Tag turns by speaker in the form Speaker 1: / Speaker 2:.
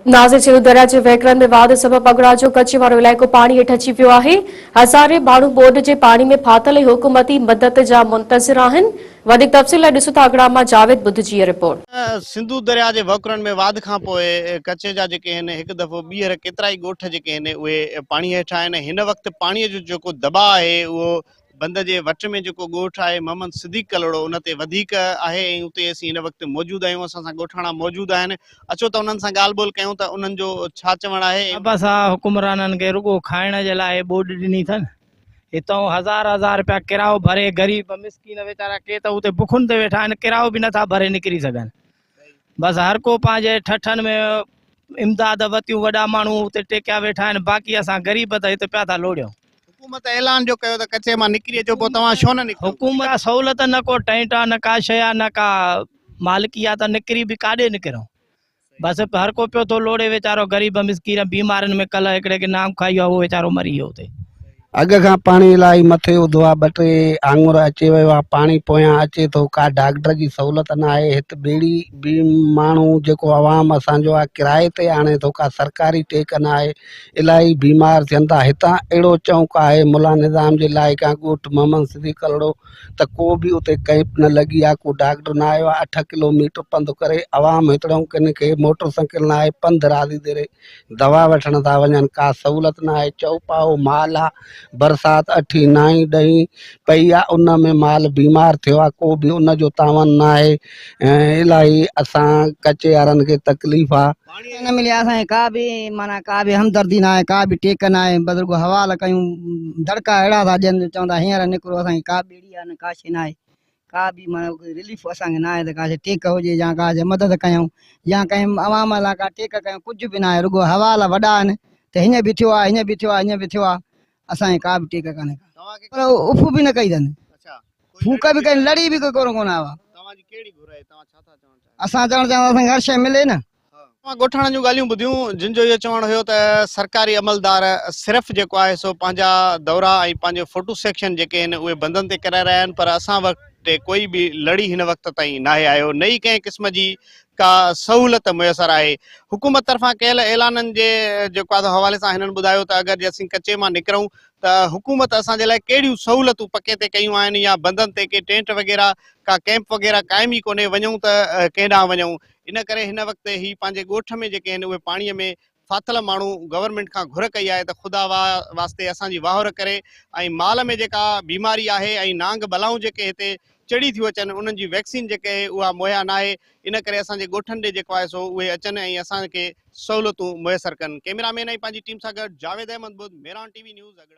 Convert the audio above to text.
Speaker 1: नाज़िर सिंधु दरिया जे वहिकरनि में वाध सबबि अगड़ा जो कच्छ वारो इलाइक़ो पाणी हेठि अची वियो आहे। हज़ारे माण्हू ॿोॾ जे पाणी में फाथल ऐं हुकूमती मदद जा मुंतज़िर आहिनि। वधीक तफ़सील लाइ ॾिसूं था अगड़ा मां जावेद बुद्ध जी रिपोर्ट।
Speaker 2: सिंधु दरिया जे वहुकरनि में वाध खां पोइ कच्छ जा जेके आहिनि हिकु दफ़ो ॿीहर केतिरा ई ॻोठ जेके आहिनि उहे पाणी हेठि आहिनि। हिन वक़्तु पाणीअ जो जेको दॿाउ आहे उहो बंद जे वट में जेको ॻोठ आहे मोहम्मद सिद्दीक़ कलड़ो उन ते वधीक आहे ऐं उते असीं हिन वक़्तु मौजूदु आहियूं। असां सां ॻोठाणा मौजूदु आहिनि। अचो त उन्हनि सां ॻाल्हि ॿोल कयूं त उन्हनि जो छा चवणु आहे।
Speaker 3: बस हुकुमराननि खे रुगो खाइण जे लाइ ॿोॾ ॾिनी अथनि। हितां हज़ार रुपया किरायो भरे गरीब मिसकीन वीचारा के त उते बुखुनि ते वेठा आहिनि, किरायो बि नथा भरे निकिरी सघनि। बस हर को पंहिंजे ठठनि में इमदाद वतियूं, वॾा माण्हू उते टेकिया वेठा आहिनि। बाक़ी असां गरीब त हिते पिया था लोड़ियूं।
Speaker 2: हुकूमत ऐलान जो कयो त कच्छ मां निकिरी अचो, पोइ तव्हां छो न निकिरो?
Speaker 3: हुकूमत सहूलियत न को टेंट आहे, न का शइ आहे, न का मालिकी आहे, त निकिरी बि काॾे निकिरूं। बस हर को पियो थो लोड़े वीचारो गरीब मिसकीन बीमारनि में। कल्ह हिकिड़े खे नाम खाई आहे, उहो वीचारो मरी वियो हुते।
Speaker 4: अॻ खां पाणी इलाही मथे उधो आहे, 2-3 आङुर अची वियो आहे, पाणी पोयां अचे थो। का डॉक्टर जी सहूलियत न आहे हिते। ॿेड़ी बि माण्हू जेको आवाम असांजो आहे किराए ते आणे थो, का सरकारी टेक न आहे। इलाही बीमार थियनि था। हितां अहिड़ो चौंक आहे मुला निज़ाम जे लाइ का ॻोठ मोहम्मद सिद्दीक़ कलड़ो, त को बि उते कैंप न लॻी आहे, को डॉक्टर न आयो आहे। 8 किलोमीटर पंधु करे आवाम हितड़ो किन खे मोटरसाइकिल न आहे, पंधु राज़ी देरे दवा वठण था वञनि। का सहूलियत न आहे। चौपाओ माल आहे, बरसात 8, 9, 10 पई आहे, उन में माल बीमार थियो आहे, को बि उन जो तावन न आहे। इलाही असां कच्छ वारनि खे तकलीफ़ आहे।
Speaker 5: पाणी न मिले असांखे का बि माना का बि हमदर्दी न आहे, का बि टेक न आहे। बुज़ुर्ग हवाल कयूं, दड़का अहिड़ा था ॾियनि चवंदा हींअर निकिरो। असांखे का ॿेड़ी आहे न का शइ न आहे, का बि माना रिलीफ असांखे न आहे। त का टेक हुजे या का मदद कयूं या कंहिं अवाम लाइ का टेक कयूं, कुझु बि न आहे। रुगो हवाल वॾा आहिनि त हीअं बि थियो आहे, हीअं बि थियो आहे, हीअं बि थियो आहे। असांखे का बि टेक कान्हे, पर उफ बि न कई अथनि, फूक बि कई, लड़ी बि कोन आयो आहे। असां चवणु असांखे हर शइ मिले न।
Speaker 2: ॻोठाणनि जूं ॻाल्हियूं ॿुधियूं, जिन जो इहो चवणु हुयो त सरकारी अमलदार सिर्फ़ु जेको आहे सो पंहिंजा दौरा ऐं पंहिंजे फोटो सेक्शन जेके आहिनि उहे बंदनि ते कराए रहिया आहिनि। पर असां वटि कोई बि लड़ी हिन वक़्त ताईं नाहे आयो। नई कंहिं क़िस्म जी का सहूलियत मुयसरु आहे। हुकूमत तरफ़ां कयल ऐलाननि जे जेको आहे हवाले सां हिननि ॿुधायो त अगरि असीं कच्चे मां निकिरूं त हुकूमत असांजे लाइ कहिड़ियूं सहूलियतूं पके ते कयूं आहिनि, या बंदनि ते के टेंट वग़ैरह का कैंप वग़ैरह क़ाइमु ई कोन्हे, वञूं त केॾांहुं वञूं। इन करे हिन वक़्तु ही पंहिंजे ॻोठ में जेके आहिनि उहे पाणीअ में फाथल माण्हू गवर्नमेंट खां घुर कई आहे त ख़ुदा वास्ते असांजी वाहर करे। ऐं माल में जेका बीमारी आहे ऐं नांग बलाऊं जेके हिते चढ़ी थियूं अचनि, उन्हनि जी वैक्सीन जेके उहा मुहैया न आहे। इन करे असांजे ॻोठनि ॾे जेको आहे सो उहे अचनि ऐं असांखे सहूलियतूं मुयसरु कनि। कैमरामैन ऐं पंहिंजी टीम सां गॾु जावेद अहमद बुध, मेरान टीवी न्यूज़ अगड़ा।